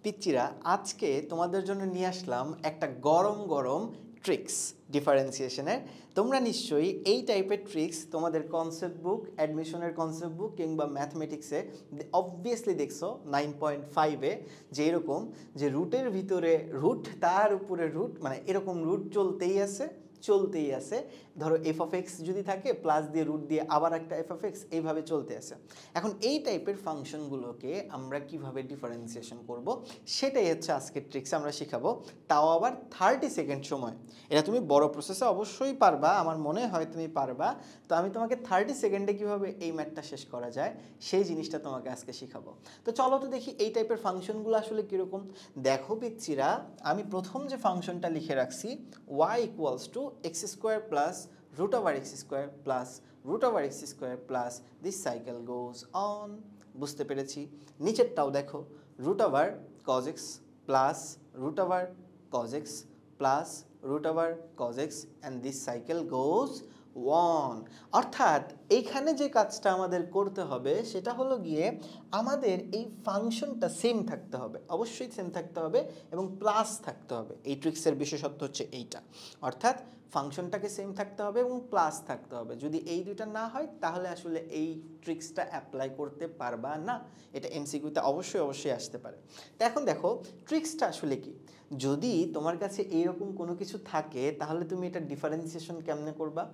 পিচ্চিরা আজকে তোমাদের জন্য নিয়ে আসলাম একটা গরম গরম ট্রিক্স ডিফারেন্সিয়েশনের। তোমরা নিশ্চয়ই এই টাইপের ট্রিক্স তোমাদের কনসেপ্ট বুক, অ্যাডমিশনের কনসেপ্ট বুক কিংবা ম্যাথমেটিক্সে অবভিয়াসলি দেখছো 9.5-এ, যে এরকম যে রুটের ভিতরে রুট, তার উপরে রুট, মানে এরকম রুট চলতেই আছে। ধরো এফ অফ এক্স যদি থাকে, প্লাস দিয়ে রুট দিয়ে আবার একটা এফ অফ এক্স, এইভাবে চলতে আছে। এখন এই টাইপের ফাংশনগুলোকে আমরা কিভাবে ডিফারেন্সিয়েশন করব, সেটাই হচ্ছে আজকের ট্রিক্স আমরা শিখাবো, তাও আবার 30 সেকেন্ড সময়। এটা তুমি বড় প্রসেসে অবশ্যই পারবা, আমার মনে হয় তুমি পারবা। তো আমি তোমাকে 30 সেকেন্ডে কিভাবে এই ম্যাথটা শেষ করা যায় সেই জিনিসটা তোমাকে আজকে শিখাবো। তো চলো তো দেখি এই টাইপের ফাংশনগুলো আসলে কীরকম। দেখো পিচ্চিরা, আমি প্রথম যে ফাংশনটা লিখে রাখছি, y equals to X square plus root over X square plus root over X square plus this cycle goes on. বুঝতে পেরেছি। নিচেরটাও দেখো, root over cos X plus root over cos X plus root over cos X and this cycle goes on. অর্থাৎ এইখানে যে কাজটা আমাদের করতে হবে সেটা হলো গিয়ে আমাদের এই ফাংশনটা সেম থাকতে হবে, অবশ্যই সেম থাকতে হবে এবং প্লাস থাকতে হবে। এই ট্রিক্সের বিশেষত্ব হচ্ছে এইটা, অর্থাৎ ফাংশনটাকে সেম থাকতে হবে এবং প্লাস থাকতে হবে। যদি এই দুইটা না হয় তাহলে আসলে এই ট্রিক্সটা অ্যাপ্লাই করতে পারবা না। এটা এমসিকিউতে অবশ্যই আসতে পারে। তো এখন দেখো ট্রিক্সটা আসলে কি। যদি তোমার কাছে এইরকম কোনো কিছু থাকে তাহলে তুমি এটা ডিফারেন্সিয়েশন কেমনে করবা?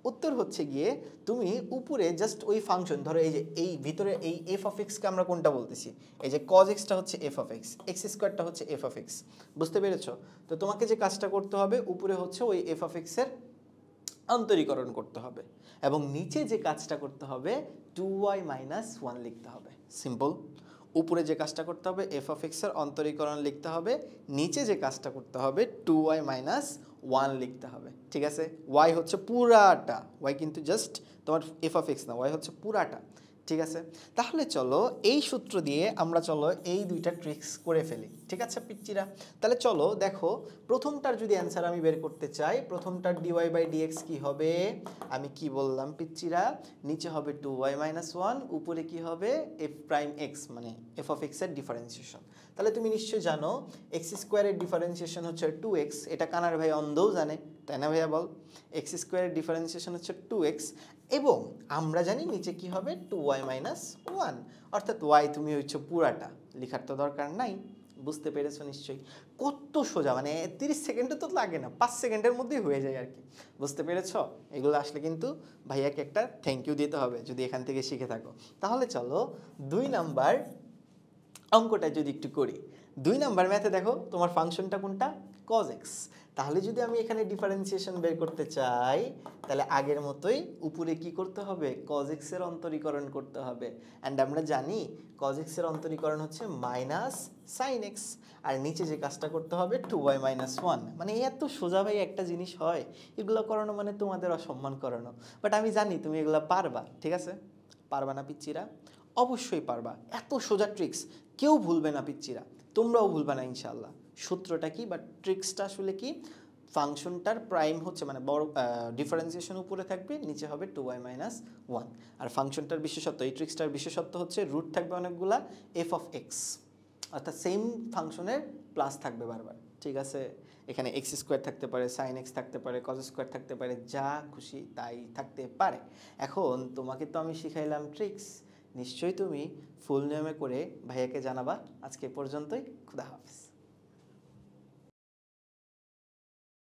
উত্তর হচ্ছে গিয়ে তুমি উপরে জাস্ট ওই ফাংশন, ধরো এই যে এই ভিতরে এই এফ অফ এক্সকে আমরা কোনটা বলতেছি, এই যে কজ এক্সটা হচ্ছে এফ অফ এক্স, এক্স স্কোয়ারটা হচ্ছে এফ অফ এক্স। বুঝতে পেরেছো? তো তোমাকে যে কাজটা করতে হবে, উপরে হচ্ছে ওই এফ অফ এক্সের অন্তরীকরণ করতে হবে এবং নিচে যে কাজটা করতে হবে 2y মাইনাস 1 লিখতে হবে। সিম্পল। উপরে যে কাজটা করতে হবে এফ অফ এক্সের অন্তরীকরণ লিখতে হবে, নিচে যে কাজটা করতে হবে 2y মাইনাস 1 লিখতে হবে। ঠিক আছে? y হচ্ছে পুরাটা, y কিন্তু জাস্ট তোমার এফ অফ এক্স না, y হচ্ছে পুরাটা। ঠিক আছে? তাহলে চলো এই সূত্র দিয়ে আমরা এই দুইটা ট্রিক্স করে ফেলি। ঠিক আছে পিচ্চিরা? তাহলে চলো দেখো, প্রথমটার যদি অ্যান্সার আমি বের করতে চাই, প্রথমটার ডিওয়াই বাই ডিএক্স কী হবে? আমি কি বললাম পিচ্চিরা? নিচে হবে 2y মাইনাস 1, উপরে কি হবে এফ প্রাইম এক্স, মানে এফ অফ এক্সের ডিফারেন্সিয়েশন। তাহলে তুমি নিশ্চয়ই জানো এক্স স্কোয়ারের ডিফারেন্সিয়েশন হচ্ছে 2x, এটা কানার ভাই অন্ধও জানে, তাই না ভাইয়া বল? এক্স স্কোয়ারের ডিফারেন্সিয়েশন হচ্ছে 2x এবং আমরা জানি নিচে কি হবে 2y মাইনাস 1, অর্থাৎ y তুমি হচ্ছে পুরাটা, লেখার তো দরকার নাই। বুঝতে পেরেছো নিশ্চয়ই? কত সোজা, মানে 30 সেকেন্ডও তো লাগে না, 5 সেকেন্ডের মধ্যেই হয়ে যায় আর কি। বুঝতে পেরেছো? এগুলো আসলে কিন্তু ভাইয়াকে একটা থ্যাংক ইউ দিতে হবে যদি এখান থেকে শিখে থাকো। তাহলে চলো 2 নাম্বার অঙ্কটা যদি একটু করি। 2 নাম্বার ম্যাথে দেখো তোমার ফাংশনটা কোনটা? Cos X. তাহলে যদি আমি এখানে ডিফারেন্সিয়েশন বের করতে চাই তাহলে আগের মতোই উপরে কি করতে হবে? কজ এক্সের অন্তরীকরণ করতে হবে। অ্যান্ড আমরা জানি কজ এক্সের অন্তরীকরণ হচ্ছে মাইনাস সাইন এক্স, আর নিচে যে কাজটা করতে হবে 2y মাইনাস 1। মানে এত সোজা ভাই একটা জিনিস হয়? এগুলো করানো মানে তোমাদের অসম্মান করানো। বাট আমি জানি তুমি এগুলো পারবা। ঠিক আছে? পারবা না পিচ্চিরা? অবশ্যই পারবা। এত সোজা ট্রিক্স কেউ ভুলবে না পিচ্চিরা, তোমরাও ভুলবে না ইনশাল্লাহ। সূত্রটা কি বা ট্রিক্সটা আসলে কি? ফাংশনটার প্রাইম হচ্ছে, মানে বড় ডিফারেন্সিয়েশন উপরে থাকবে, নিচে হবে 2y মাইনাস 1। আর ফাংশনটার বিশেষত্ব, এই ট্রিক্সটার বিশেষত্ব হচ্ছে রুট থাকবে অনেকগুলা এফ অফ এক্স, অর্থাৎ সেম ফাংশনের প্লাস থাকবে বারবার। ঠিক আছে? এখানে এক্স স্কোয়ার থাকতে পারে, সাইন এক্স থাকতে পারে, কজ স্কোয়ার থাকতে পারে, যা খুশি তাই থাকতে পারে। এখন তোমাকে তো আমি শিখাইলাম ট্রিক্স, নিশ্চয়ই তুমি ফুল নিয়মে করে ভাইয়াকে জানাবা। আজকে পর্যন্তই, খুদা হাফেজ।